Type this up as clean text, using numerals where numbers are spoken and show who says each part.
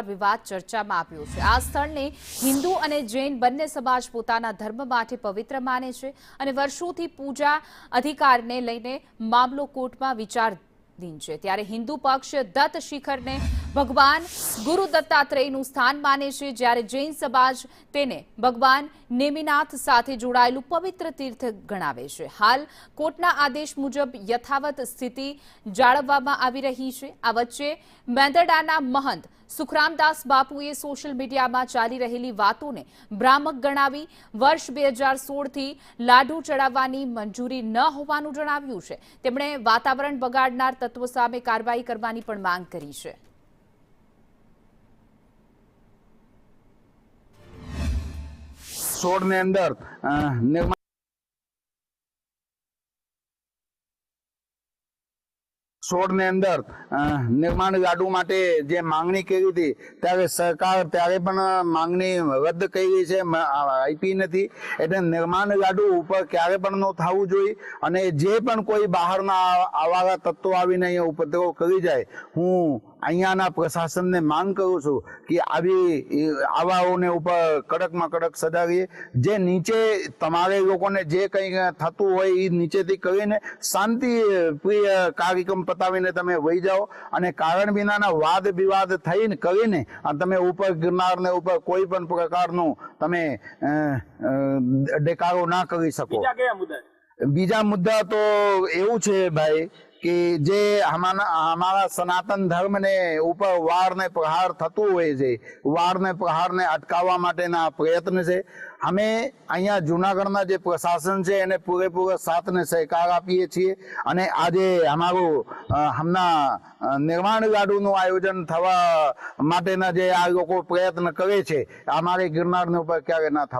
Speaker 1: વિવાદ ચર્ચામાં આવ્યો છે। આ સ્થળને હિન્દુ અને જૈન બંને સમાજ પોતાના ધર્મ માટે પવિત્ર માને છે અને વર્ષોથી પૂજા અધિકારને લઈને મામલો કોર્ટમાં વિચારાધીન છે। ત્યારે હિન્દુ પક્ષ દત્ત શિખરને ભગવાન ગુરુ દત્તાત્રેયનું સ્થાન માને છે, જ્યારે જૈન સમાજ તેને ભગવાન નેમિનાથ સાથે જોડાયેલું પવિત્ર તીર્થ ગણાવે છે। હાલ કોર્ટના આદેશ મુજબ યથાવત સ્થિતિ જાળવવામાં આવી રહી છે। આ વચ્ચે મેંદરડાના મહંત સુખરામદાસ બાપુએ સોશિયલ મીડિયામાં ચાલી રહેલી વાતોને ભ્રામક ગણાવી વર્ષ 2016થી લાડુ ચડાવવાની મંજૂરી ન હોવાનું જણાવ્યું છે। તેમણે વાતાવરણ બગાડનાર તત્વો સામે કાર્યવાહી કરવાની પણ માંગ કરી છે।
Speaker 2: સોળ ને અંદર નિર્માણ નિર્માણ લાડુ માટે જે માંગણી કરી હતી ત્યારે સરકાર ત્યારે પણ માંગણી રદ કરી છે, આપી નથી। એટલે નિર્માણ લાડુ ઉપર ક્યારે પણ ન થવું જોઈએ અને જે પણ કોઈ બહારના આવા તત્વો આવીને અહીંયા ઉપદ્રવ કરી જાય, હું અહીંયાના પ્રશાસનને માંગ કરું છું કે આવાઓને ઉપર કડકમાં કડક સજા કરીએ। જે નીચે તમારે લોકોને જે કંઈ થતું હોય એ નીચેથી કરીને શાંતિપ્રિય કાર્યક્રમ પતાવીને તમે વહી જાઓ અને કારણ વિનાના વાદ વિવાદ થઈને કરીને તમે ઉપર ગિરનારને ઉપર કોઈ પણ પ્રકારનું તમે દેખાડો ના કરી શકો। બીજા મુદ્દા તો એવું છે ભાઈ કે જે हमारा सनातन धर्म ने ऊपर वार ने प्रहार थतु हुए છે, वार ने प्रहार ने अटकाववा माटेना प्रयत्न છે। અમે અહીંયા જૂનાગઢના જે પ્રશાસન છે એને પૂરેપૂરો સાથ ને સહકાર આપીએ છીએ અને આજે હમણાં નિર્માણ લાડુનું આયોજન થવા માટેના જે આ લોકો પ્રયત્ન કરે છે, અમારે ગિરનારને ઉપર ક્યારે ના થવા